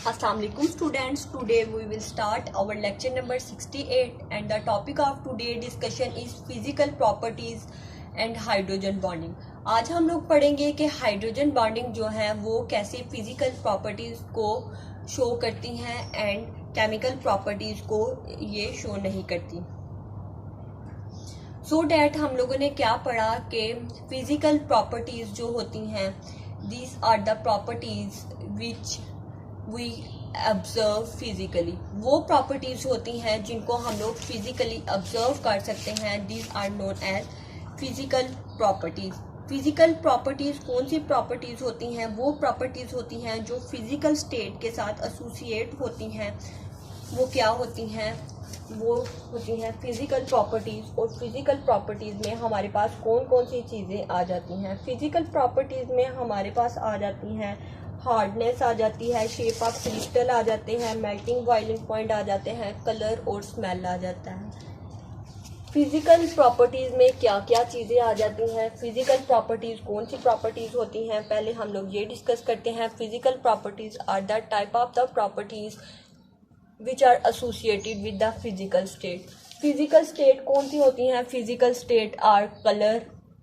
Assalamualaikum students. Today we will start our lecture number 68 and the topic of today discussion is physical properties and hydrogen bonding. आज हम लोग पढ़ेंगे कि hydrogen bonding जो है वो कैसे फिजिकल प्रॉपर्टीज को शो करती हैं एंड केमिकल प्रॉपर्टीज को ये शो नहीं करती. सो डैट हम लोगों ने क्या पढ़ा कि फिजिकल प्रॉपर्टीज जो होती हैं these are the properties which we observe physically. वो प्रॉपर्टीज होती हैं जिनको हम लोग फिजिकली ऑब्जर्व कर सकते हैं. These are known as physical properties. Physical properties कौन सी प्रॉपर्टीज होती हैं? वो प्रॉपर्टीज होती हैं जो फिजिकल स्टेट के साथ एसोसिएट होती हैं. वो क्या होती हैं? वो होती हैं फिजिकल प्रॉपर्टीज. और फिजिकल प्रॉपर्टीज में हमारे पास कौन कौन सी चीज़ें आ जाती हैं? फिजिकल प्रॉपर्टीज में हमारे पास आ जाती हैं हार्डनेस आ जाती है, शेप ऑफ क्रिस्टल आ जाते हैं, मेल्टिंग बॉइलिंग पॉइंट आ जाते हैं, कलर और स्मेल आ जाता है. फिजिकल प्रॉपर्टीज में क्या क्या चीज़ें आ जाती हैं? फिजिकल प्रॉपर्टीज कौन सी प्रॉपर्टीज होती हैं? पहले हम लोग ये डिस्कस करते हैं. Physical properties are the type of the properties which are associated with the physical state. Physical state कौन सी होती हैं? फिजिकल स्टेट आर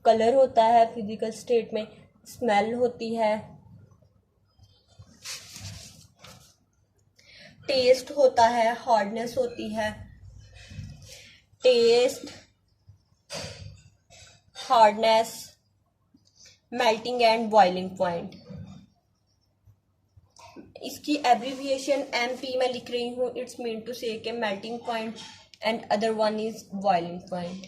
कलर होता है फिजिकल स्टेट में, स्मेल होती है, टेस्ट होता है, हार्डनेस होती है, test, hardness, melting and boiling point. इसकी एब्रीविएशन MP मैं लिख रही हूँ. इट्स मीन टू से कि melting point and other one is boiling point.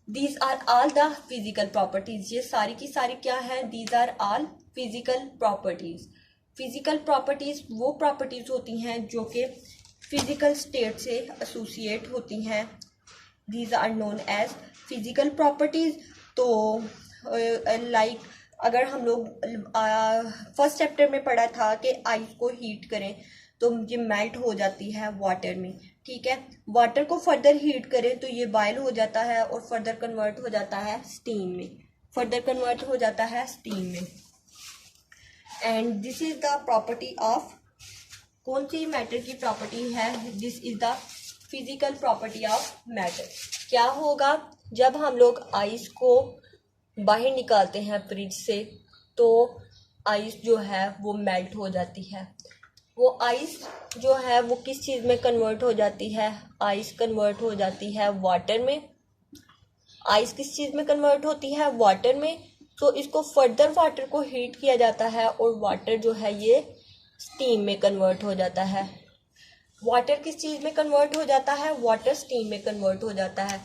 These are all the physical properties. ये सारी की सारी क्या है? These are all physical properties. Physical properties वो प्रॉपर्टीज होती हैं जो कि फिजिकल स्टेट से एसोसिएट होती हैं. These are known as physical properties. तो लाइक अगर हम लोग फर्स्ट चैप्टर में पढ़ा था कि आइस को हीट करें तो ये मेल्ट हो जाती है वाटर में. ठीक है, वाटर को फर्दर हीट करें तो ये बॉयल हो जाता है और फर्दर कन्वर्ट हो जाता है स्टीम में. And this is the property of कौन सी मैटर की प्रॉपर्टी है? This is the physical property of matter. क्या होगा जब हम लोग आइस को बाहर निकालते हैं फ्रिज से तो आइस जो है वो मेल्ट हो जाती है. वो आइस जो है वो किस चीज़ में कन्वर्ट हो जाती है? आइस कन्वर्ट हो जाती है वाटर में. आइस किस चीज़ में कन्वर्ट होती है? वाटर में. तो इसको फर्दर वाटर को हीट किया जाता है और वाटर जो है ये स्टीम में कन्वर्ट हो जाता है. वाटर किस चीज़ में कन्वर्ट हो जाता है? वाटर स्टीम में कन्वर्ट हो जाता है.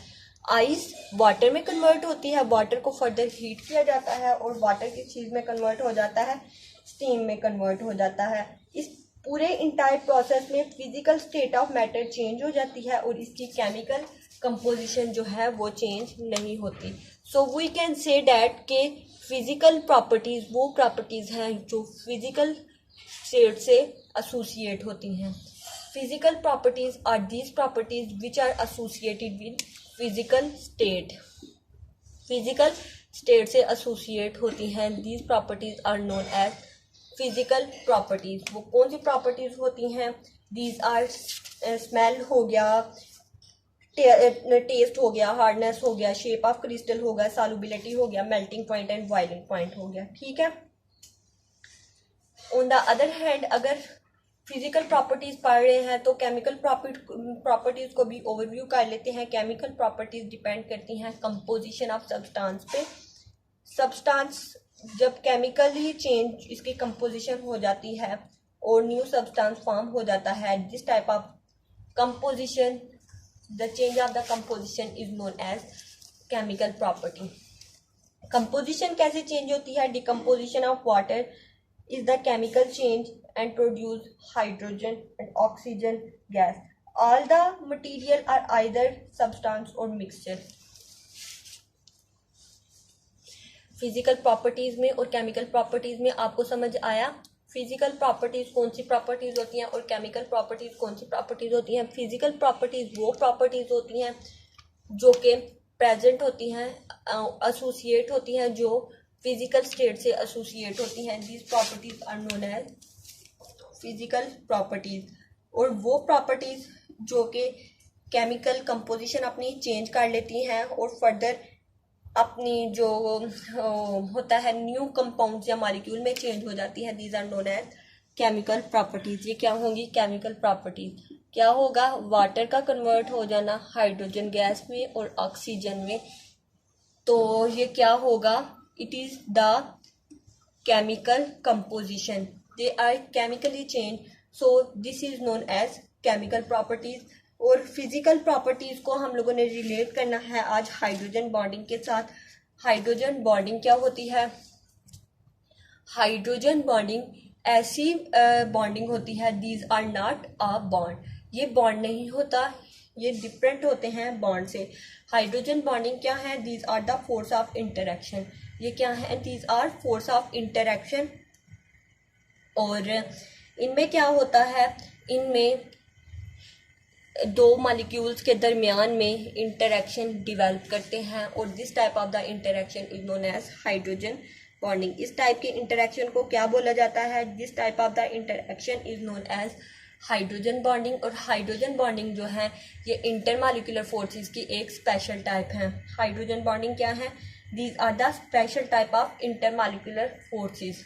आइस वाटर में कन्वर्ट होती है, वाटर को फर्दर हीट किया जाता है और वाटर किस चीज़ में कन्वर्ट हो जाता है? स्टीम में कन्वर्ट हो जाता है. इस पूरे इंटायर प्रोसेस में physical state of matter change हो जाती है और इसकी केमिकल कंपोजिशन जो है वो चेंज नहीं होती. So we can say that के फिजिकल प्रॉपर्टीज़ वो प्रॉपर्टीज़ हैं जो फिजिकल स्टेट से एसोसिएट होती हैं. Physical properties are these properties which are associated with physical state. Physical state से एसोसिएट होती हैं. These properties are known as physical properties. वो कौन सी प्रॉपर्टीज़ होती हैं? दीज आर स्मेल हो गया, टेस्ट हो गया, हार्डनेस हो गया, शेप ऑफ क्रिस्टल हो गया, सॉल्युबिलिटी हो गया, melting point and boiling point हो गया. ठीक है. ऑन द अदर हैंड अगर फिजिकल प्रॉपर्टीज पढ़ रहे हैं तो केमिकल प्रॉपर्टीज को भी ओवरव्यू कर लेते हैं. केमिकल प्रॉपर्टीज डिपेंड करती हैं कंपोजिशन ऑफ सब्सटेंस पे. सब्सटेंस जब केमिकली चेंज इसकी कंपोजिशन हो जाती है और न्यू सब्सटेंस फॉर्म हो जाता है, this type of composition, the change of the composition is known as chemical property. composition कैसे change होती है? decomposition of water is the chemical change and produce hydrogen and oxygen gas. all the material are either substance or mixture. Physical properties में और chemical properties में आपको समझ आया? Physical properties कौन सी प्रॉपर्टीज होती हैं और केमिकल प्रॉपर्टीज कौन सी प्रॉपर्टीज होती हैं? फिजिकल प्रॉपर्टीज वो प्रॉपर्टीज होती हैं जो कि प्रेजेंट होती हैं, एसोसिएट होती हैं, जो फिजिकल स्टेट से एसोसिएट होती हैं। These properties are known as physical properties. और वो प्रॉपर्टीज जो कि केमिकल कंपोजिशन अपनी चेंज कर लेती हैं और फर्दर अपनी जो होता है न्यू कंपाउंड या मॉलिक्यूल में चेंज हो जाती है, these are known as chemical properties. ये क्या होंगी? Chemical properties. क्या होगा? वाटर का कन्वर्ट हो जाना हाइड्रोजन गैस में और ऑक्सीजन में, तो ये क्या होगा? It is the chemical composition, they are chemically change, so this is known as chemical properties. और फिजिकल प्रॉपर्टीज को हम लोगों ने रिलेट करना है आज हाइड्रोजन बॉन्डिंग के साथ। हाइड्रोजन बॉन्डिंग क्या होती है? हाइड्रोजन बॉन्डिंग ऐसी बॉन्डिंग होती है, these are not a bond, ये बॉन्ड नहीं होता, ये डिफरेंट होते हैं बॉन्ड से। हाइड्रोजन बॉन्डिंग क्या है? These are the force of interaction. ये क्या है? These are force of interaction. और इनमें क्या होता है? इनमें दो मॉलिक्यूल्स के दरमियान में इंटरेक्शन डिवेल्प करते हैं और this type of the interaction is known as hydrogen bonding. इस टाइप के इंटरेक्शन को क्या बोला जाता है? This type of the interaction is known as hydrogen bonding. और हाइड्रोजन बॉन्डिंग जो है ये इंटरमॉलिक्यूलर फोर्सेस की एक स्पेशल टाइप है। हाइड्रोजन बॉन्डिंग क्या है? These are the special type of intermolecular forces,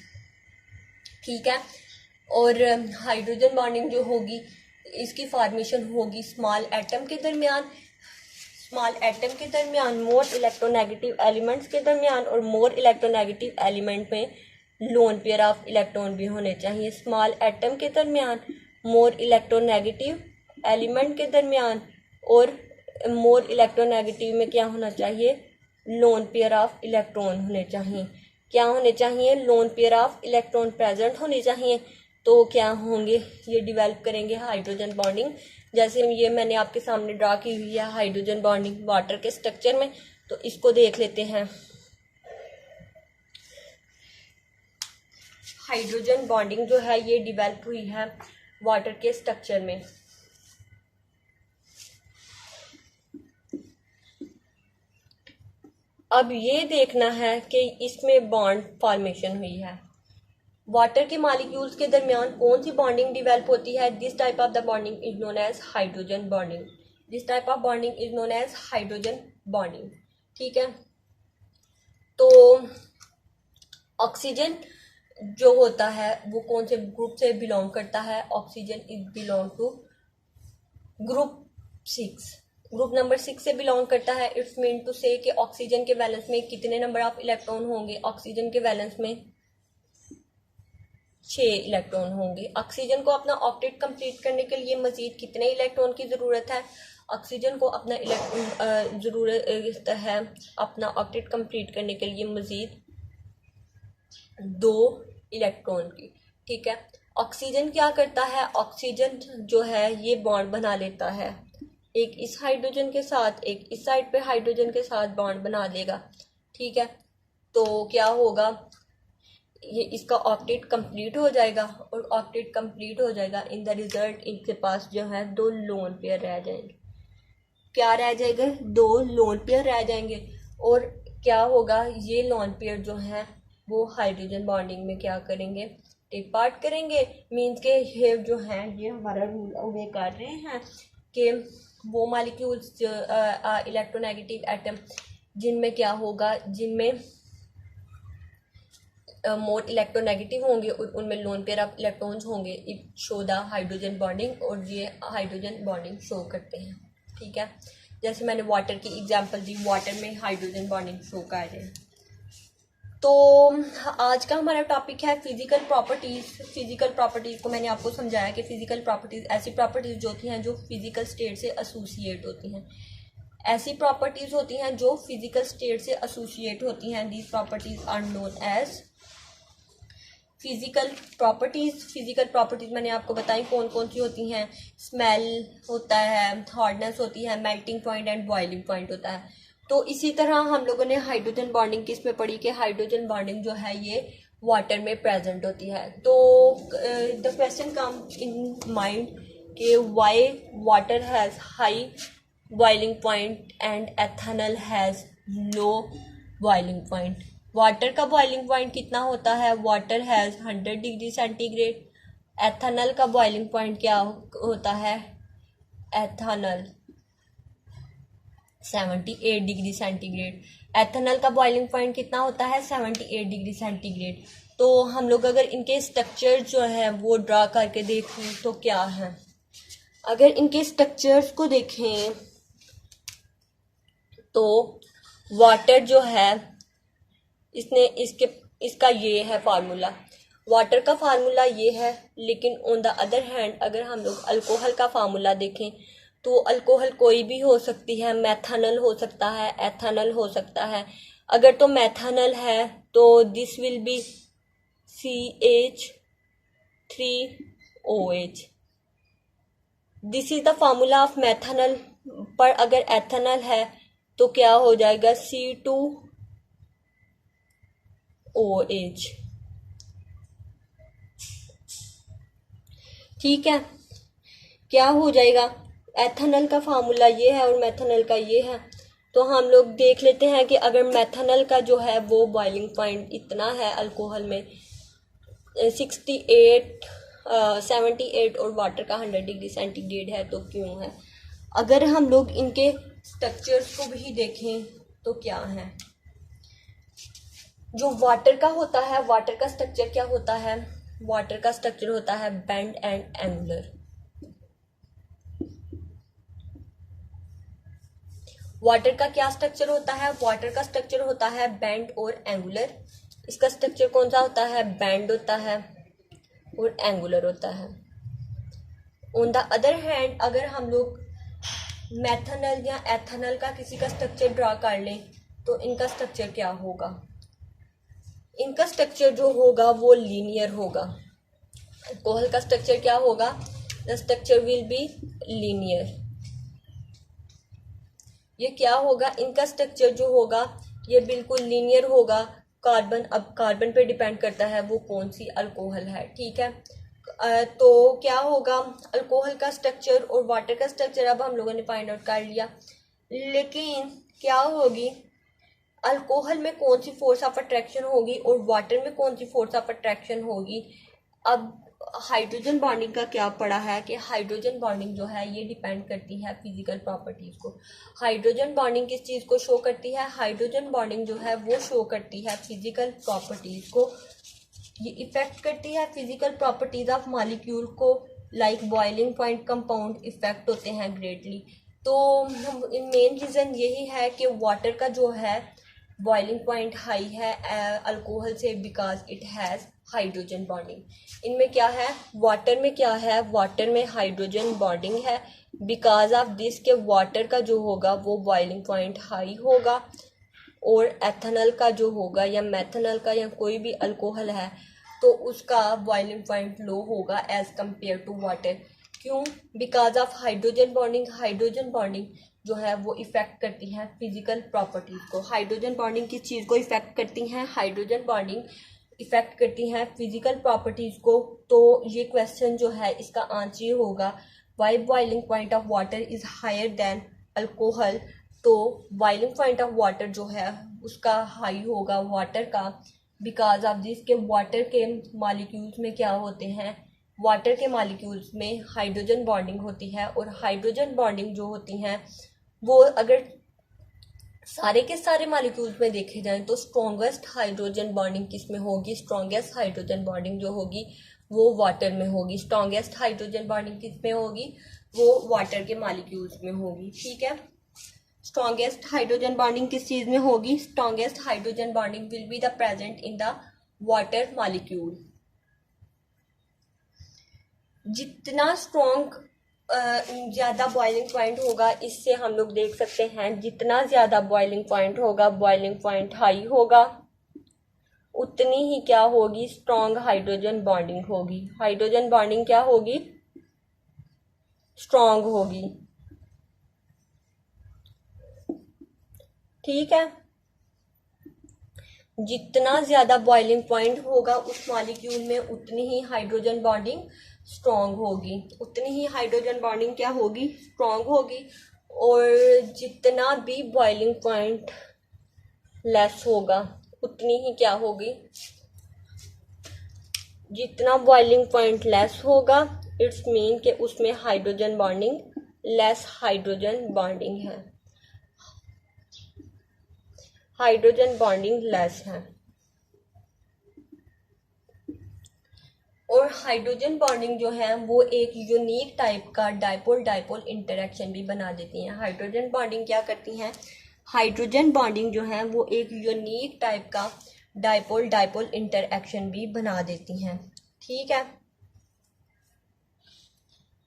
ठीक है। और हाइड्रोजन बॉन्डिंग जो होगी इसकी फॉर्मेशन होगी स्मॉल एटम के दरमियान, स्मॉल एटम के दरमियान, मोर इलेक्ट्रोनेगेटिव एलिमेंट्स के दरमियान, और मोर इलेक्ट्रोनेगेटिव एलिमेंट में लोन पेयर ऑफ इलेक्ट्रॉन भी होने चाहिए। स्मॉल एटम के दरमियान, मोर इलेक्ट्रोनेगेटिव एलिमेंट के दरमियान, और मोर इलेक्ट्रोनेगेटिव में क्या होना चाहिए? लोन पेयर ऑफ इलेक्ट्रॉन होने चाहिए। क्या होने चाहिए? Lone pair of electron present होने चाहिए। तो क्या होंगे? ये डिवेल्प करेंगे हाइड्रोजन बॉन्डिंग। जैसे ये मैंने आपके सामने ड्रा की हुई है हाइड्रोजन बॉन्डिंग वाटर के स्ट्रक्चर में, तो इसको देख लेते हैं। हाइड्रोजन बॉन्डिंग जो है ये डिवेल्प हुई है वाटर के स्ट्रक्चर में। अब ये देखना है कि इसमें बॉन्ड फॉर्मेशन हुई है। वाटर के मॉलिक्यूल्स के दरमियान कौन सी बॉन्डिंग डिवेल्प होती है? This type of the bonding is known as hydrogen bonding. This type of bonding is known as hydrogen bonding, ठीक है। तो ऑक्सीजन जो होता है वो कौन से ग्रुप से बिलोंग करता है? Oxygen is belong to group 6, group number 6 से बिलोंग करता है। इट्स मीन टू से कि ऑक्सीजन के वैलेंस में कितने नंबर ऑफ इलेक्ट्रॉन होंगे? ऑक्सीजन के वैलेंस में 6 इलेक्ट्रॉन होंगे। ऑक्सीजन को अपना ऑक्टेट कंप्लीट करने के लिए मजीद कितने इलेक्ट्रॉन की ज़रूरत है? ऑक्सीजन को अपना ज़रूरत है अपना ऑक्टेट कंप्लीट करने के लिए मजीद 2 इलेक्ट्रॉन की, ठीक है। ऑक्सीजन क्या करता है? ऑक्सीजन जो है ये बॉन्ड बना लेता है, एक इस हाइड्रोजन के साथ, एक इस साइड पे हाइड्रोजन के साथ बॉन्ड बना लेगा, ठीक है। तो क्या होगा? ये इसका ऑक्टेट कंप्लीट हो जाएगा, और ऑक्टेट कंप्लीट हो जाएगा इन द रिजल्ट इनके पास जो है 2 लोन पेयर रह जाएंगे। क्या रह जाएगा? 2 लोन पेयर रह जाएंगे। और क्या होगा? ये लोन पेयर जो है वो हाइड्रोजन बॉन्डिंग में क्या करेंगे? टेक पार्ट करेंगे। मीन्स के ये जो है ये हमारा रूल ओबे कर रहे हैं कि वो मॉलिक्यूल्स इलेक्ट्रोनेगेटिव एटम जिनमें क्या होगा, जिनमें मोर इलेक्ट्रोनेगेटिव होंगे और उनमें लोन पेयर ऑफ इलेक्ट्रॉन्स होंगे, it show the hydrogen bonding, और ये हाइड्रोजन बॉन्डिंग शो करते हैं, ठीक है। जैसे मैंने वाटर की एग्जांपल दी, वाटर में हाइड्रोजन बॉन्डिंग शो कर रहे हैं। तो आज का हमारा टॉपिक है फिजिकल प्रॉपर्टीज़। फिजिकल प्रॉपर्टीज़ को मैंने आपको समझाया कि फिजिकल प्रॉपर्टीज़ ऐसी प्रॉपर्टीज़ जो होती हैं जो फिजिकल स्टेट से एसोसिएट होती हैं, ऐसी प्रॉपर्टीज़ होती हैं जो फिजिकल स्टेट से एसोसिएट होती हैं। These properties are known as physical properties. Physical properties मैंने आपको बताई कौन कौन सी होती हैं। स्मेल होता है, हार्डनेस होती है, melting point and boiling point होता है। तो इसी तरह हम लोगों ने हाइड्रोजन बॉन्डिंग किस में पढ़ी कि हाइड्रोजन बॉन्डिंग जो है ये वाटर में प्रेजेंट होती है। तो the question come in mind कि why water has high boiling point and ethanol has low boiling point. Water का बॉइलिंग पॉइंट कितना होता है? Water has 100 degree centigrade. Ethanol का बॉइलिंग पॉइंट क्या होता है? Ethanol 78 degree centigrade. एथेनॉल का बॉइलिंग पॉइंट कितना होता है? 78 डिग्री सेंटीग्रेड। तो हम लोग अगर इनके स्ट्रक्चर जो है वो ड्रा करके देखें तो क्या है? अगर इनके स्ट्रक्चर्स को देखें तो वाटर जो है इसका ये है फार्मूला, वाटर का फार्मूला ये है। लेकिन ऑन द अदर हैंड अगर हम लोग अल्कोहल का फार्मूला देखें तो अल्कोहल कोई भी हो सकती है, मेथनॉल हो सकता है, एथेनॉल हो सकता है। अगर तो मेथनॉल है तो this will be CH3OH, this is the formula of methanol. पर अगर एथेनॉल है तो क्या हो जाएगा? C2OH। ठीक है, क्या हो जाएगा? एथेनॉल का फार्मूला ये है और मेथनॉल का ये है। तो हम लोग देख लेते हैं कि अगर मेथनॉल का जो है वो बॉइलिंग पॉइंट इतना है अल्कोहल में 78 और वाटर का 100 डिग्री सेंटीग्रेड है तो क्यों है? अगर हम लोग इनके स्ट्रक्चर्स को भी देखें तो क्या है? जो वाटर का होता है, वाटर का स्ट्रक्चर क्या होता है? वाटर का स्ट्रक्चर होता है बेंड एंड एंगुलर। वाटर का क्या स्ट्रक्चर होता है? वाटर का स्ट्रक्चर होता है बेंड और एंगुलर। इसका स्ट्रक्चर कौन सा होता है? बेंड होता है और एंगुलर होता है। ऑन द अदर हैंड अगर हम लोग मेथनॉल या एथेनॉल का किसी का स्ट्रक्चर ड्रा कर लें तो इनका स्ट्रक्चर क्या होगा? इनका स्ट्रक्चर जो होगा वो लीनियर होगा। अल्कोहल का स्ट्रक्चर क्या होगा? The structure will be linear. ये क्या होगा? इनका स्ट्रक्चर जो होगा ये बिल्कुल लीनियर होगा। कार्बन, अब कार्बन पे डिपेंड करता है वो कौन सी अल्कोहल है। ठीक है, तो क्या होगा? अल्कोहल का स्ट्रक्चर और वाटर का स्ट्रक्चर अब हम लोगों ने फाइंड आउट कर लिया। लेकिन क्या होगी? अल्कोहल में कौन सी फोर्स ऑफ अट्रैक्शन होगी और वाटर में कौन सी फोर्स ऑफ अट्रैक्शन होगी? अब हाइड्रोजन बॉन्डिंग का क्या पड़ा है कि हाइड्रोजन बॉन्डिंग जो है ये डिपेंड करती है फिजिकल प्रॉपर्टीज को। हाइड्रोजन बॉन्डिंग किस चीज़ को शो करती है? हाइड्रोजन बॉन्डिंग जो है वो शो करती है फिजिकल प्रॉपर्टीज को। ये इफेक्ट करती है फिजिकल प्रॉपर्टीज ऑफ मॉलिक्यूल को, like boiling point, compound effect होते हैं ग्रेटली। तो मेन रीज़न यही है कि वाटर का जो है बॉइलिंग पॉइंट हाई है अल्कोहल से, because it has hydrogen bonding. इनमें क्या है? वाटर में क्या है? वाटर में हाइड्रोजन बॉन्डिंग है। बिकॉज ऑफ दिस के वाटर का जो होगा वो बॉइलिंग पॉइंट हाई होगा और एथेनॉल का जो होगा या मेथनॉल का या कोई भी अल्कोहल है तो उसका बॉइलिंग पॉइंट लो होगा एज कम्पेयर टू वाटर। क्यों? Because of hydrogen bonding. Hydrogen bonding जो है वो इफेक्ट करती है फिजिकल प्रॉपर्टीज को। हाइड्रोजन बॉन्डिंग किस चीज़ को इफेक्ट करती हैं? हाइड्रोजन बॉन्डिंग इफेक्ट करती हैं फिजिकल प्रॉपर्टीज को। तो ये क्वेश्चन जो है इसका आंसर ये होगा, why boiling point of water is higher than alcohol. तो बॉइलिंग पॉइंट ऑफ वाटर जो है उसका हाई होगा वाटर का, बिकॉज ऑफ दिस के वाटर के मॉलिक्यूल्स में क्या होते हैं? वाटर के मॉलिक्यूल्स में हाइड्रोजन बॉन्डिंग होती है और हाइड्रोजन बॉन्डिंग जो होती हैं वो अगर सारे के सारे मॉलिक्यूल्स में देखे जाएं तो स्ट्रॉन्गेस्ट हाइड्रोजन बॉन्डिंग किस में होगी? स्ट्रॉन्गेस्ट हाइड्रोजन बॉन्डिंग जो होगी वो वाटर में होगी। स्ट्रॉन्गेस्ट हाइड्रोजन बॉन्डिंग किस में होगी? वो वाटर के मॉलिक्यूल्स में होगी। ठीक है, स्ट्रॉन्गेस्ट हाइड्रोजन बॉन्डिंग किस चीज़ में होगी? Strongest hydrogen bonding will be the present in the water molecule. जितना स्ट्रॉन्ग ज़्यादा बॉइलिंग पॉइंट होगा, इससे हम लोग देख सकते हैं जितना ज़्यादा बॉइलिंग पॉइंट होगा, बॉइलिंग पॉइंट हाई होगा, उतनी ही क्या होगी? स्ट्रॉन्ग हाइड्रोजन बॉन्डिंग होगी। हाइड्रोजन बॉन्डिंग क्या होगी? स्ट्रॉन्ग होगी। ठीक है, जितना ज़्यादा बॉइलिंग पॉइंट होगा उस मॉलिक्यूल में उतनी ही हाइड्रोजन बॉन्डिंग स्ट्रॉन्ग होगी, उतनी ही हाइड्रोजन बॉन्डिंग क्या होगी? स्ट्रॉन्ग होगी। और जितना भी बॉइलिंग पॉइंट लेस होगा उतनी ही क्या होगी, जितना बॉइलिंग पॉइंट लेस होगा इट्स मीन कि उसमें hydrogen bonding less hydrogen bonding है, हाइड्रोजन बॉन्डिंग लेस है। और हाइड्रोजन बॉन्डिंग जो है वो एक यूनिक टाइप का डाइपोल डाइपोल इंटरेक्शन भी बना देती हैं। हाइड्रोजन बॉन्डिंग क्या करती हैं, हाइड्रोजन बॉन्डिंग जो है वो एक यूनिक टाइप का डाइपोल डाइपोल इंटरेक्शन भी बना देती हैं। ठीक है।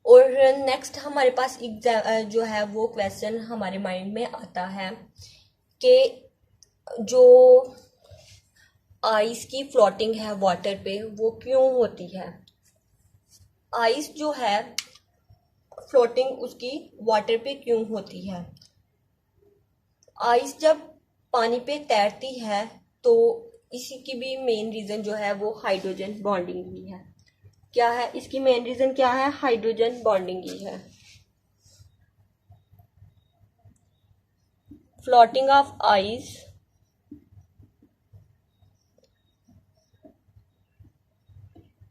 और नेक्स्ट हमारे पास जो है वो क्वेश्चन हमारे माइंड में आता है कि जो आइस की फ्लोटिंग है वाटर पे वो क्यों होती है। आइस जो है फ्लोटिंग उसकी वाटर पे क्यों होती है। आइस जब पानी पे तैरती है तो इसी की भी मेन रीज़न जो है वो हाइड्रोजन बॉन्डिंग ही है। क्या है इसकी मेन रीज़न, क्या है, हाइड्रोजन बॉन्डिंग ही है। फ्लोटिंग ऑफ आइस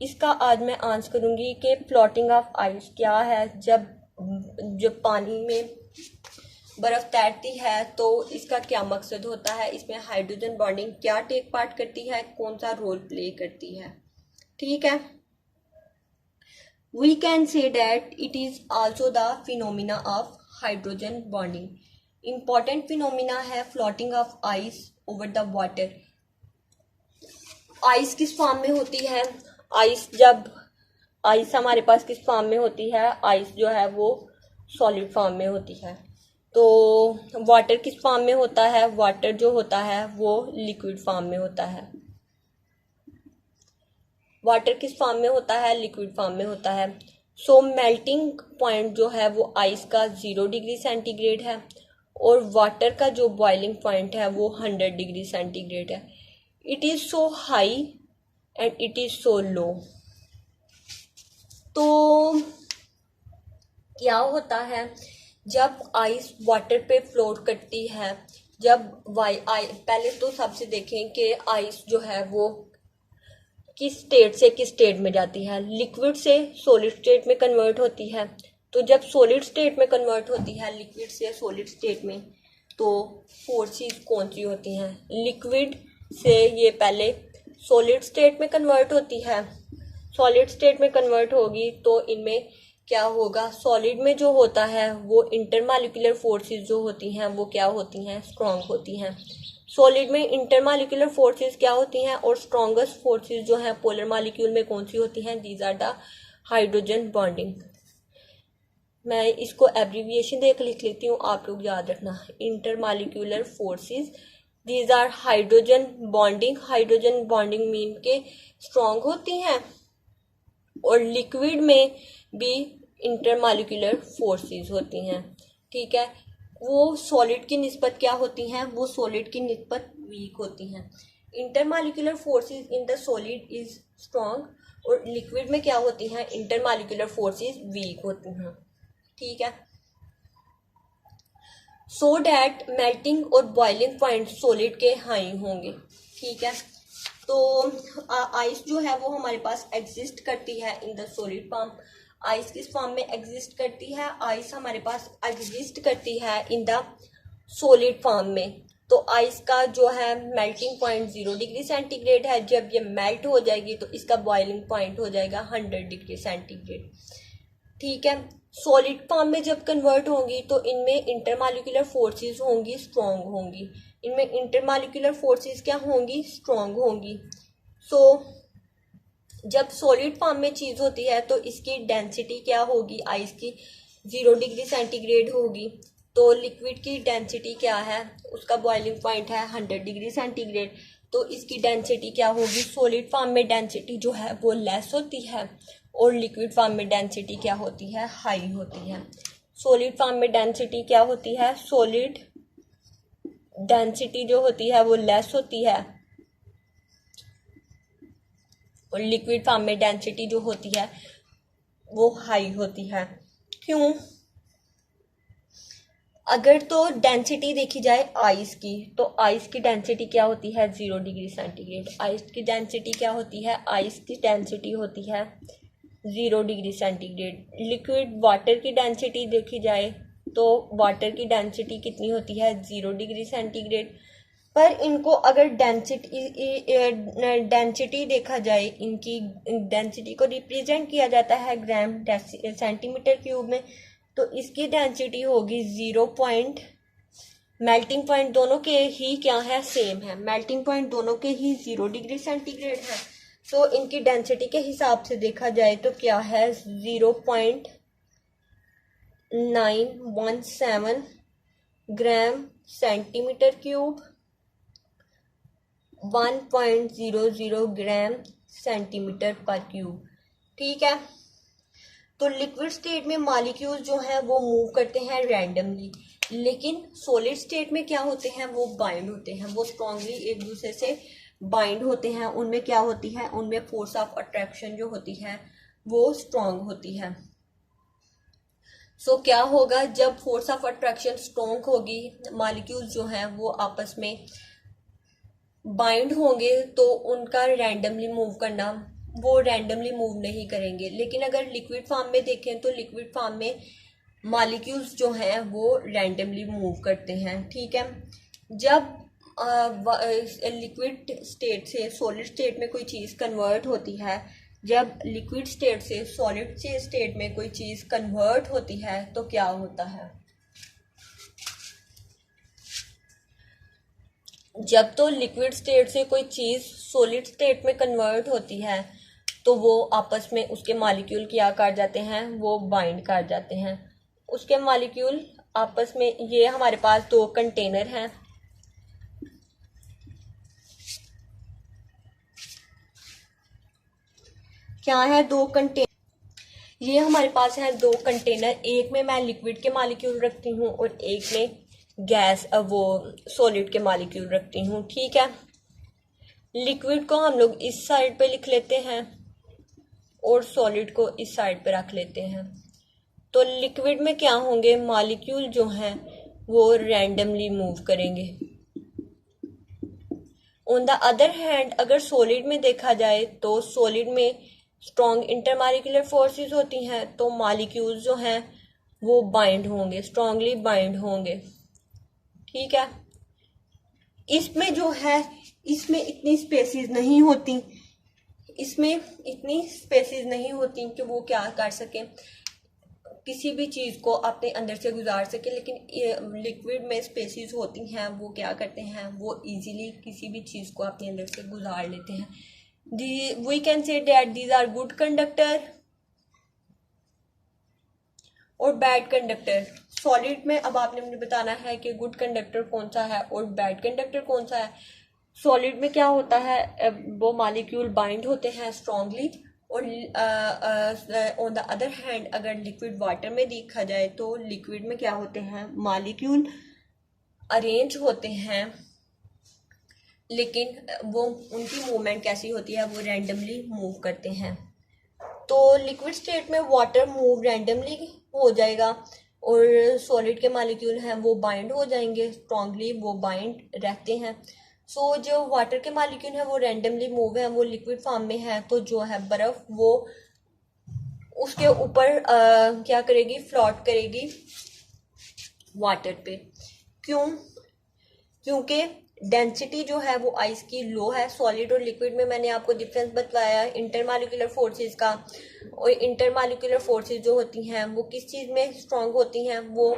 इसका आज मैं आंसर करूंगी कि फ्लोटिंग ऑफ आइस क्या है। जब पानी में बर्फ तैरती है तो इसका क्या मकसद होता है, इसमें हाइड्रोजन बॉन्डिंग क्या टेक पार्ट करती है, कौन सा रोल प्ले करती है। ठीक है। We can say that it is also the phenomena of hydrogen bonding. Important phenomena है floating of ice over the water. Ice किस फॉर्म में होती है, आइस हमारे पास किस फॉर्म में होती है, आइस जो है वो सॉलिड फॉर्म में होती है। तो वाटर किस फॉर्म में होता है, वाटर जो होता है वो लिक्विड फॉर्म में होता है। वाटर किस फॉर्म में होता है, लिक्विड फॉर्म में होता है। सो मेल्टिंग पॉइंट जो है वो आइस का 0 डिग्री सेंटीग्रेड है और वाटर का जो बॉइलिंग पॉइंट है वो 100 डिग्री सेंटीग्रेड है। It is so high and it is so low. तो क्या होता है जब आइस वाटर पे फ्लोट करती है, पहले तो सबसे देखें कि आइस जो है वो किस स्टेट से किस स्टेट में जाती है, लिक्विड से सॉलिड स्टेट में कन्वर्ट होती है। तो जब सॉलिड स्टेट में कन्वर्ट होती है लिक्विड से सॉलिड स्टेट में, तो फोर्सेस कौन सी होती हैं, लिक्विड से ये पहले सॉलिड स्टेट में कन्वर्ट होती है। सॉलिड स्टेट में कन्वर्ट होगी तो इनमें क्या होगा, सॉलिड में जो होता है वो इंटरमॉलिक्यूलर फोर्सेस जो होती हैं वो क्या होती हैं, स्ट्रॉन्ग होती हैं। सॉलिड में इंटरमॉलिक्यूलर फोर्सेस क्या होती हैं और स्ट्रॉन्गेस्ट फोर्सेस जो हैं पोलर मॉलिक्यूल में कौन सी होती हैं, these are the hydrogen bonding. मैं इसको एब्रीविएशन देख लिख लेती हूँ, आप लोग याद रखना, intermolecular forces these are hydrogen bonding. Hydrogen bonding mean के स्ट्रॉन्ग होती हैं और लिक्विड में भी इंटरमॉलिक्यूलर फोर्सेस होती हैं। ठीक है। वो सॉलिड की निस्बत क्या होती हैं, वो सॉलिड की निस्बत वीक होती हैं। Intermolecular forces in the solid is strong और लिक्विड में क्या होती हैं, इंटरमॉलिक्यूलर फोर्सेस वीक होती हैं। ठीक है। सो डैट मेल्टिंग और बॉइलिंग पॉइंट सॉलिड के हाई होंगे। ठीक है। तो आइस जो है वो हमारे पास एग्जिस्ट करती है in the solid form. Ice किस फॉर्म में एग्जिस्ट करती है, आइस हमारे पास एग्जिस्ट करती है इन द सॉलिड फॉर्म में। तो आइस का जो है मेल्टिंग पॉइंट 0 डिग्री सेंटीग्रेड है। जब ये मेल्ट हो जाएगी तो इसका बॉइलिंग पॉइंट हो जाएगा 100 डिग्री सेंटीग्रेड। ठीक है। सॉलिड फॉर्म में जब कन्वर्ट होंगी तो इनमें इंटरमॉलिक्यूलर फोर्सेस होंगी, स्ट्रॉन्ग होंगी। इनमें इंटरमॉलिक्यूलर फोर्सेस क्या होंगी, स्ट्रॉन्ग होंगी। सो जब सॉलिड फॉर्म में चीज़ होती है तो इसकी डेंसिटी क्या होगी, आइस की 0 डिग्री सेंटीग्रेड होगी। तो लिक्विड की डेंसिटी क्या है, उसका बॉइलिंग पॉइंट है 100 डिग्री सेंटीग्रेड। तो इसकी डेंसिटी क्या होगी, सॉलिड फॉर्म में डेंसिटी जो है वो लेस होती है और लिक्विड फॉर्म में डेंसिटी क्या होती है, हाई होती है। सॉलिड फॉर्म में डेंसिटी क्या होती है, सॉलिड डेंसिटी जो होती है वो लेस होती है और लिक्विड फॉर्म में डेंसिटी जो होती है वो हाई होती है। क्यों, अगर तो डेंसिटी देखी जाए आइस की, तो आइस की डेंसिटी क्या होती है 0 डिग्री सेंटीग्रेड। आइस की डेंसिटी क्या होती है, आइस की डेंसिटी होती है 0 डिग्री सेंटीग्रेड। लिक्विड वाटर की डेंसिटी देखी जाए तो वाटर की डेंसिटी कितनी होती है 0 डिग्री सेंटीग्रेड। पर इनको अगर डेंसिटी देखा जाए, इनकी डेंसिटी को रिप्रेजेंट किया जाता है ग्राम सेंटीमीटर क्यूब में, तो इसकी डेंसिटी होगी 0 मेल्टिंग पॉइंट दोनों के ही क्या है, सेम है। मेल्टिंग पॉइंट दोनों के ही 0 डिग्री सेंटीग्रेड है। तो इनकी डेंसिटी के हिसाब से देखा जाए तो क्या है 0.917 gram centimetre cube, 1.00 gram centimetre पर क्यूब। ठीक है। तो लिक्विड स्टेट में मॉलिक्यूल्स जो हैं वो मूव करते हैं रैंडमली, लेकिन सॉलिड स्टेट में क्या होते हैं, वो बाइंड होते हैं, वो स्ट्रांगली एक दूसरे से बाइंड होते हैं। उनमें क्या होती है, उनमें फोर्स ऑफ अट्रैक्शन जो होती है वो स्ट्रांग होती है। सो क्या होगा, जब फोर्स ऑफ अट्रैक्शन स्ट्रांग होगी, मॉलिक्यूल्स जो हैं वो आपस में बाइंड होंगे, तो उनका रैंडमली मूव करना, वो रैंडमली मूव नहीं करेंगे। लेकिन अगर लिक्विड फॉर्म में देखें तो लिक्विड फॉर्म में मॉलिक्यूल्स जो हैं वो रैंडमली मूव करते हैं। ठीक है। जब लिक्विड स्टेट से सॉलिड स्टेट में कोई चीज़ कन्वर्ट होती है, जब लिक्विड स्टेट से सॉलिड स्टेट में कोई चीज़ कन्वर्ट होती है तो क्या होता है, जब तो लिक्विड स्टेट से कोई चीज़ सॉलिड स्टेट में कन्वर्ट होती है तो वो आपस में उसके मॉलिक्यूल क्या कर जाते हैं, वो बाइंड कर जाते हैं। उसके मॉलिक्यूल आपस में, ये हमारे पास दो कंटेनर हैं, क्या है, दो कंटेनर। ये हमारे पास है दो कंटेनर, एक में मैं लिक्विड के मॉलिक्यूल रखती हूँ और एक में गैस वो सॉलिड के मॉलिक्यूल रखती हूँ। ठीक है। लिक्विड को हम लोग इस साइड पे लिख लेते हैं और सॉलिड को इस साइड पे रख लेते हैं। तो लिक्विड में क्या होंगे, मॉलिक्यूल जो हैं वो रैंडमली मूव करेंगे। ऑन द अदर हैंड अगर सॉलिड में देखा जाए तो सॉलिड में स्ट्रॉन्ग इंटरमॉलिक्यूलर फोर्सेस होती हैं, तो मॉलिक्यूल्स जो हैं वो बाइंड होंगे, स्ट्रांगली बाइंड होंगे। ठीक है। इसमें जो है, इसमें इतनी स्पेसिस नहीं होती, इसमें इतनी स्पेसिस नहीं होती कि वो क्या कर सकें, किसी भी चीज़ को अपने अंदर से गुजार सके। लेकिन लिक्विड में स्पेसिस होती हैं, वो क्या करते हैं, वो इजीली किसी भी चीज़ को अपने अंदर से गुजार लेते हैं। We can say that these are good conductor और बैड कंडक्टर। सॉलिड में अब आपने मुझे बताना है कि गुड कंडक्टर कौन सा है और बैड कंडक्टर कौन सा है। सॉलिड में क्या होता है, वो मॉलिक्यूल बाइंड होते हैं स्ट्रांगली, और ऑन द अदर हैंड अगर लिक्विड वाटर में देखा जाए तो लिक्विड में क्या होते हैं, मॉलिक्यूल अरेंज होते हैं, लेकिन वो उनकी मूवमेंट कैसी होती है, वो रैंडमली मूव करते हैं। तो लिक्विड स्टेट में वाटर मूव रैंडमली हो जाएगा और सॉलिड के मॉलिक्यूल हैं वो बाइंड हो जाएंगे, स्ट्रांगली वो बाइंड रहते हैं। सो जो वाटर के मॉलिक्यूल हैं वो रैंडमली मूव है, वो लिक्विड फॉर्म में है, तो जो है बर्फ वो उसके ऊपर क्या करेगी, फ्लोट करेगी वाटर पे। क्यों, क्योंकि डेंसिटी जो है वो आइस की लो है। सॉलिड और लिक्विड में मैंने आपको डिफरेंस बतलाया इंटरमॉलिक्यूलर फोर्सेस का, और इंटरमॉलिक्यूलर फोर्सेस जो होती हैं वो किस चीज़ में स्ट्रांग होती हैं, वो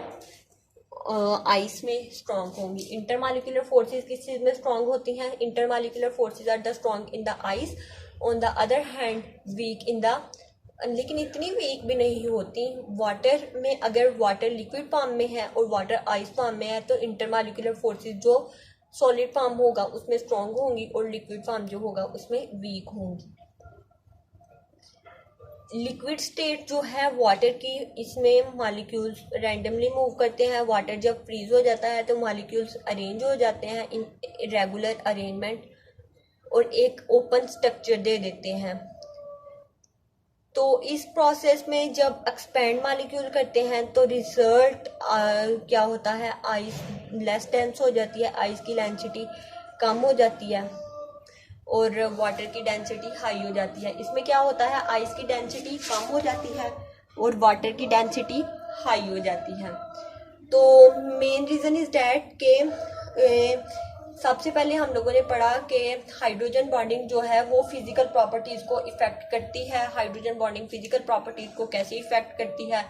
आइस में स्ट्रांग होंगी। इंटरमॉलिक्यूलर फोर्सेस किस चीज़ में स्ट्रांग होती हैं, intermolecular forces are the strong in the ice, on the other hand weak in the, लेकिन इतनी वीक भी नहीं होती वाटर में। अगर वाटर लिक्विड फॉर्म में है और वाटर आइस फॉर्म में है तो इंटरमॉलिक्यूलर फोर्सेस जो सॉलिड फॉर्म होगा उसमें स्ट्रांग होंगी और लिक्विड फॉर्म जो होगा उसमें वीक होंगी। लिक्विड स्टेट जो है वाटर की, इसमें मॉलिक्यूल्स रैंडमली मूव करते हैं। वाटर जब फ्रीज हो जाता है तो मॉलिक्यूल्स अरेंज हो जाते हैं इन इरेगुलर अरेंजमेंट और एक ओपन स्ट्रक्चर दे देते हैं। तो इस प्रोसेस में जब एक्सपेंड मॉलिक्यूल करते हैं तो रिजल्ट क्या होता है, आइस लेस डेंस हो जाती है, आइस की डेंसिटी कम हो जाती है और वाटर की डेंसिटी हाई हो जाती है। इसमें क्या होता है, आइस की डेंसिटी कम हो जाती है और वाटर की डेंसिटी हाई हो जाती है। तो मेन रीज़न इज़ डैट के सबसे पहले हम लोगों ने पढ़ा कि हाइड्रोजन बॉन्डिंग जो है वो फिजिकल प्रॉपर्टीज़ को इफ़ेक्ट करती है। हाइड्रोजन बॉन्डिंग फिजिकल प्रॉपर्टीज़ को कैसे इफ़ेक्ट करती है,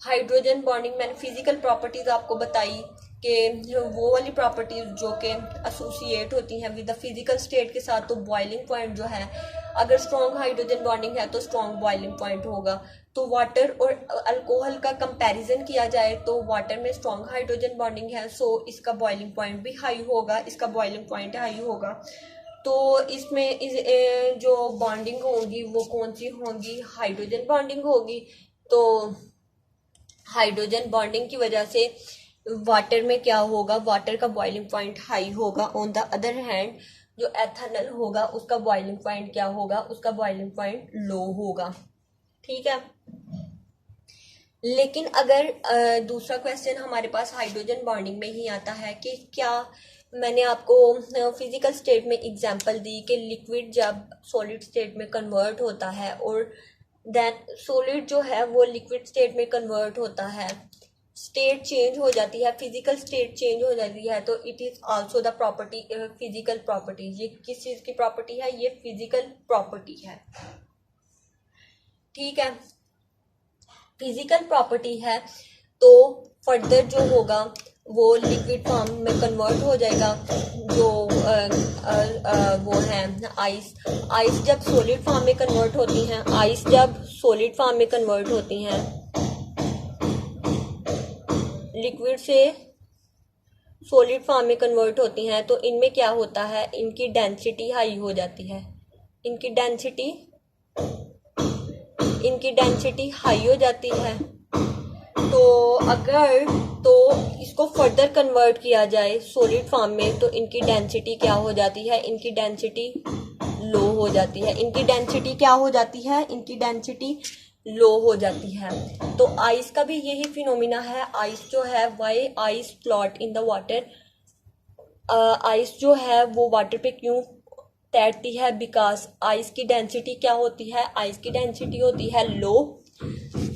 हाइड्रोजन बॉन्डिंग मैंने फिजिकल प्रॉपर्टीज़ आपको बताई कि वो वाली प्रॉपर्टीज़ जो कि एसोसिएट होती हैं विद द फिजिकल स्टेट के साथ। तो बॉइलिंग पॉइंट जो है, अगर स्ट्रॉन्ग हाइड्रोजन बॉन्डिंग है तो स्ट्रॉन्ग बॉइलिंग पॉइंट होगा। तो वाटर और अल्कोहल का कंपैरिजन किया जाए तो वाटर में स्ट्रॉन्ग हाइड्रोजन बॉन्डिंग है, सो इसका बॉइलिंग पॉइंट भी हाई होगा, इसका बॉइलिंग पॉइंट हाई होगा। तो इसमें जो बॉन्डिंग होगी वो कौन सी होगी, हाइड्रोजन बॉन्डिंग होगी। तो हाइड्रोजन बॉन्डिंग की वजह से वाटर में क्या होगा, वाटर का बॉइलिंग पॉइंट हाई होगा। ऑन द अदर हैंड जो एथेनॉल होगा उसका बॉइलिंग पॉइंट क्या होगा, उसका बॉइलिंग पॉइंट लो होगा। ठीक है। लेकिन अगर दूसरा क्वेश्चन हमारे पास हाइड्रोजन बॉन्डिंग में ही आता है कि क्या, मैंने आपको फिजिकल स्टेट में एग्जांपल दी कि लिक्विड जब सॉलिड स्टेट में कन्वर्ट होता है और देन सॉलिड जो है वो लिक्विड स्टेट में कन्वर्ट होता है, स्टेट चेंज हो जाती है, फिजिकल स्टेट चेंज हो जाती है, तो it is also the property physical property. ये किस चीज की प्रॉपर्टी है, ये फिजिकल प्रॉपर्टी है। ठीक है, फिजिकल प्रॉपर्टी है। तो फर्दर जो होगा वो लिक्विड फॉर्म में कन्वर्ट हो जाएगा। जो वो है आइस जब सॉलिड फॉर्म में कन्वर्ट होती हैं, आइस जब सॉलिड फॉर्म में कन्वर्ट होती हैं, लिक्विड से सॉलिड फॉर्म में कन्वर्ट होती हैं, तो इनमें क्या होता है, इनकी डेंसिटी हाई हो जाती है, इनकी डेंसिटी हाई हो जाती है। तो अगर तो इसको फर्दर कन्वर्ट किया जाए सॉलिड फॉर्म में तो इनकी डेंसिटी क्या हो जाती है, इनकी डेंसिटी लो हो जाती है। इनकी डेंसिटी क्या हो जाती है, इनकी डेंसिटी लो हो जाती है। तो आइस का भी यही फिनोमिना है। आइस जो है, why ice float in the water, ice जो है वो वाटर पे क्यों तैरती है, बिकॉज आइस की डेंसिटी क्या होती है, आइस की डेंसिटी होती है लो,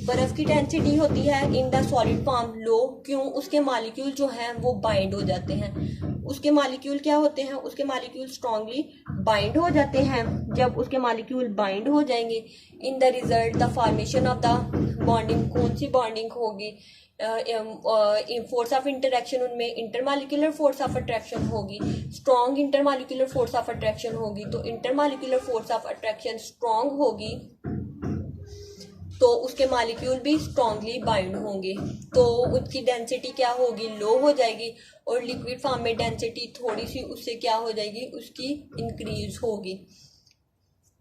बर्फ की डेंसिटी होती है इन द सॉलिड फॉर्म लो। क्यों, उसके मॉलिक्यूल जो हैं वो बाइंड हो जाते हैं। उसके मॉलिक्यूल क्या होते हैं, उसके मॉलिक्यूल स्ट्रांगली बाइंड हो जाते हैं। जब उसके मॉलिक्यूल बाइंड हो जाएंगे, in the result the formation of the bonding, कौन सी बॉन्डिंग होगी, फोर्स ऑफ इंटरेक्शन, उनमें इंटरमॉलिक्यूलर फोर्स ऑफ अट्रैक्शन होगी, strong intermolecular force of attraction होगी। तो intermolecular force of attraction strong होगी तो उसके मॉलिक्यूल भी स्ट्रांगली बाइंड होंगे, तो उसकी डेंसिटी क्या होगी, लो हो जाएगी। और लिक्विड फॉर्म में डेंसिटी थोड़ी सी उससे क्या हो जाएगी, उसकी इंक्रीज होगी।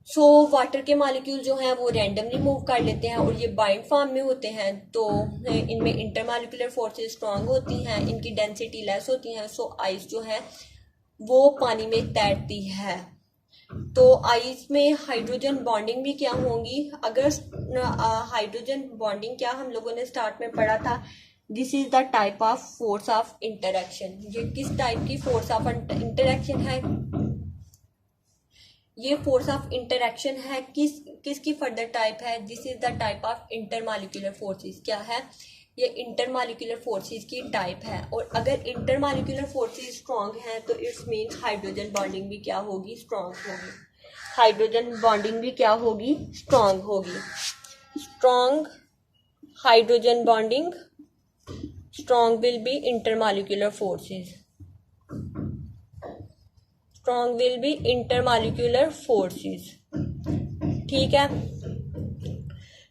सो वाटर के मॉलिक्यूल जो हैं वो रैंडमली मूव कर लेते हैं और ये बाइंड फॉर्म में होते हैं, तो इनमें इंटरमॉलिक्यूलर फोर्सेस स्ट्रांग होती हैं, इनकी डेंसिटी लेस होती हैं। सो आइस जो है वो पानी में तैरती है। तो आइस में हाइड्रोजन बॉन्डिंग भी क्या होंगी, अगर हाइड्रोजन बॉन्डिंग क्या हम लोगों ने स्टार्ट में पढ़ा था, this is the type of force of interaction. ये किस टाइप की फोर्स ऑफ इंटरेक्शन है, ये फोर्स ऑफ इंटरेक्शन है किसकी फर्दर टाइप है, this is the type of intermolecular forces. क्या है, ये इंटरमॉलिक्यूलर फोर्सेस की टाइप है। और अगर इंटरमॉलिक्यूलर फोर्सेस स्ट्रांग हैं तो इट्स मीन हाइड्रोजन बॉन्डिंग भी क्या होगी, स्ट्रांग होगी। हाइड्रोजन बॉन्डिंग भी क्या होगी, स्ट्रांग होगी। Strong hydrogen bonding, strong will be intermolecular forces, strong will be intermolecular forces. ठीक है,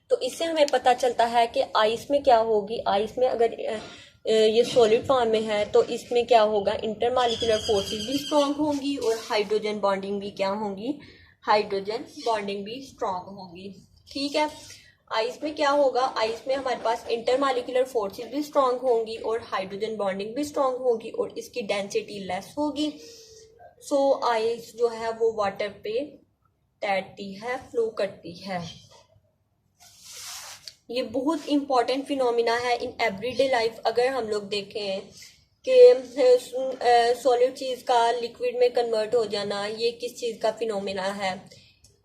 तो इससे हमें पता चलता है कि आइस में क्या होगी, आइस में अगर ये सॉलिड फॉर्म में है तो इसमें क्या होगा, इंटरमॉलिक्यूलर फोर्सेस भी स्ट्रांग होंगी और हाइड्रोजन बॉन्डिंग भी क्या होंगी, हाइड्रोजन बॉन्डिंग भी स्ट्रांग होंगी। ठीक है, आइस में क्या होगा, आइस में हमारे पास इंटरमॉलिक्यूलर फोर्सेस भी स्ट्रांग होंगी और हाइड्रोजन बॉन्डिंग भी स्ट्रांग होगी और इसकी डेंसिटी लेस होगी। सो आइस जो है वो वाटर पे तैरती है, फ्लो करती है। ये बहुत इंपॉर्टेंट फिनोमिना है इन एवरीडे लाइफ। अगर हम लोग देखें कि सॉलिड चीज़ का लिक्विड में कन्वर्ट हो जाना, ये किस चीज़ का फिनोमिना है,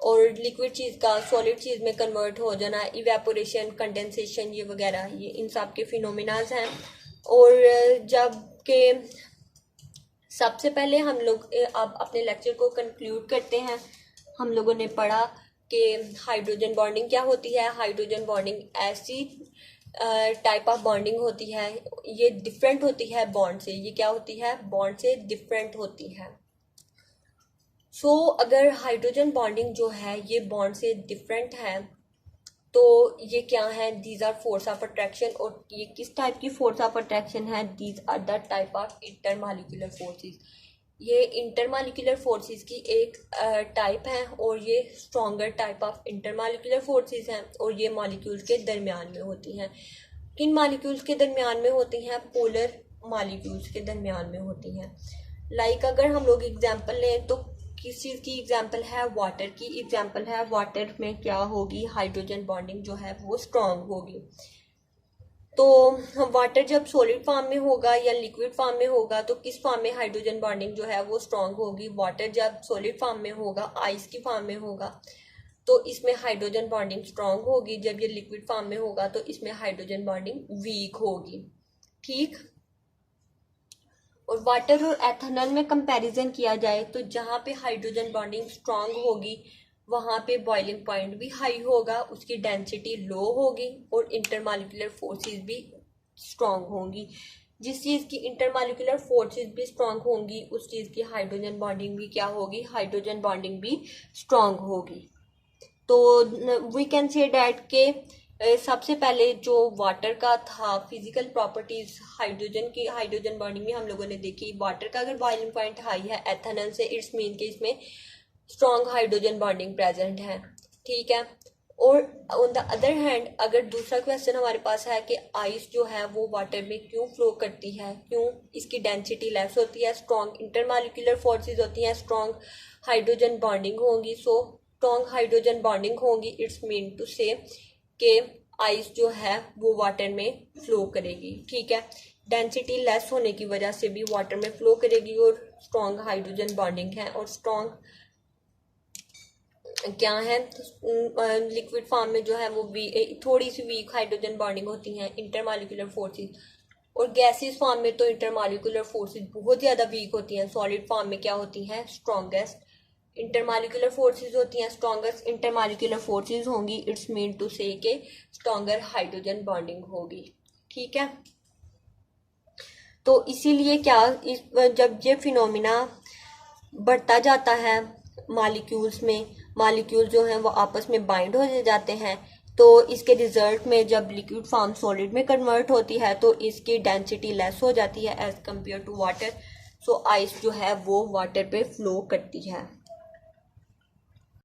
और लिक्विड चीज़ का सॉलिड चीज़ में कन्वर्ट हो जाना, इवेपोरेशन, कंडेंसेशन, ये वगैरह, ये इन सब के फिनोमिनाज हैं। और जब के सबसे पहले हम लोग अब अपने लेक्चर को कंक्लूड करते हैं। हम लोगों ने पढ़ा कि हाइड्रोजन बॉन्डिंग क्या होती है। हाइड्रोजन बॉन्डिंग ऐसी टाइप ऑफ बॉन्डिंग होती है, ये डिफरेंट होती है बॉन्ड से। ये क्या होती है? बॉन्ड से डिफरेंट होती है। सो अगर हाइड्रोजन बॉन्डिंग जो है ये बॉन्ड से डिफरेंट है तो ये क्या है? These are force of attraction. और ये किस टाइप की फोर्स ऑफ अट्रैक्शन है? These are the type of intermolecular forces. ये इंटरमॉलिक्यूलर फोर्सेस की एक टाइप है और ये stronger type of intermolecular forces हैं और ये मॉलिक्यूल्स के दरमियान में होती हैं। किन मॉलिक्यूल्स के दरमियान में होती हैं? पोलर मॉलिक्यूल्स के दरमियान में होती हैं। लाइक अगर हम लोग एग्जांपल लें तो किस चीज़ की एग्जांपल है? वाटर की एग्जांपल है। वाटर में क्या होगी? हाइड्रोजन बॉन्डिंग जो है वो स्ट्रॉन्ग होगी। तो वाटर जब सॉलिड फॉर्म में होगा या लिक्विड फॉर्म में होगा तो किस फॉर्म में हाइड्रोजन बॉन्डिंग जो है वो स्ट्रॉन्ग होगी? वाटर जब सॉलिड फॉर्म में होगा, आइस की फॉर्म में होगा, तो इसमें हाइड्रोजन बॉन्डिंग स्ट्रॉन्ग होगी। जब ये लिक्विड फॉर्म में होगा तो इसमें हाइड्रोजन बॉन्डिंग वीक होगी। ठीक। और वाटर और एथेनॉल में कंपैरिजन किया जाए तो जहाँ पे हाइड्रोजन बॉन्डिंग स्ट्रांग होगी वहाँ पे बॉइलिंग पॉइंट भी हाई होगा, उसकी डेंसिटी लो होगी और इंटरमॉलिक्यूलर फोर्सेस भी स्ट्रांग होंगी। जिस चीज़ की इंटरमॉलिक्यूलर फोर्सेस भी स्ट्रांग होंगी उस चीज़ की हाइड्रोजन बॉन्डिंग भी क्या होगी? हाइड्रोजन बॉन्डिंग भी स्ट्रांग होगी। तो वी कैन से डैट के सबसे पहले जो वाटर का था फिजिकल प्रॉपर्टीज हाइड्रोजन की, हाइड्रोजन बॉन्डिंग में हम लोगों ने देखी। वाटर का अगर बॉइलिंग पॉइंट हाई है एथेनॉल से, इट्स मीन कि इसमें स्ट्रॉन्ग हाइड्रोजन बॉन्डिंग प्रेजेंट है। ठीक है। और ऑन द अदर हैंड अगर दूसरा क्वेश्चन हमारे पास है कि आइस जो है वो वाटर में क्यों फ्लो करती है, क्यों इसकी डेंसिटी लेस होती है? स्ट्रॉन्ग इंटरमॉलिक्यूलर फोर्सेज होती हैं, स्ट्रॉन्ग हाइड्रोजन बॉन्डिंग होंगी। सो स्ट्रॉन्ग हाइड्रोजन बॉन्डिंग होगी, इट्स मीन टू से कि आइस जो है वो वाटर में फ्लो करेगी। ठीक है। डेंसिटी लेस होने की वजह से भी वाटर में फ्लो करेगी और स्ट्रॉन्ग हाइड्रोजन बॉन्डिंग है। और स्ट्रॉन्ग क्या है? लिक्विड फॉर्म में जो है वो थोड़ी सी वीक हाइड्रोजन बॉन्डिंग होती है, इंटरमॉलिक्यूलर फोर्सेस। और गैसेस फॉर्म में तो इंटरमॉलिक्यूलर फोर्सेस बहुत ज़्यादा वीक होती हैं। सॉलिड फॉर्म में क्या होती हैं? स्ट्रॉन्गेस्ट इंटरमॉलिक्यूलर फोर्सेस होती हैं। स्ट्रॉन्गेस्ट इंटरमॉलिक्यूलर फोर्सेस होंगी, इट्स मीन टू से के स्ट्रॉन्गर हाइड्रोजन बॉन्डिंग होगी। ठीक है। तो इसीलिए क्या जब ये फिनोमिना बढ़ता जाता है मॉलिक्यूल्स में, मॉलिक्यूल जो हैं वो आपस में बाइंड हो जाते हैं, तो इसके रिजल्ट में जब लिक्विड फॉर्म सॉलिड में कन्वर्ट होती है तो इसकी डेंसिटी लेस हो जाती है as compare to water. So ice जो है वो वाटर पे फ्लो करती है।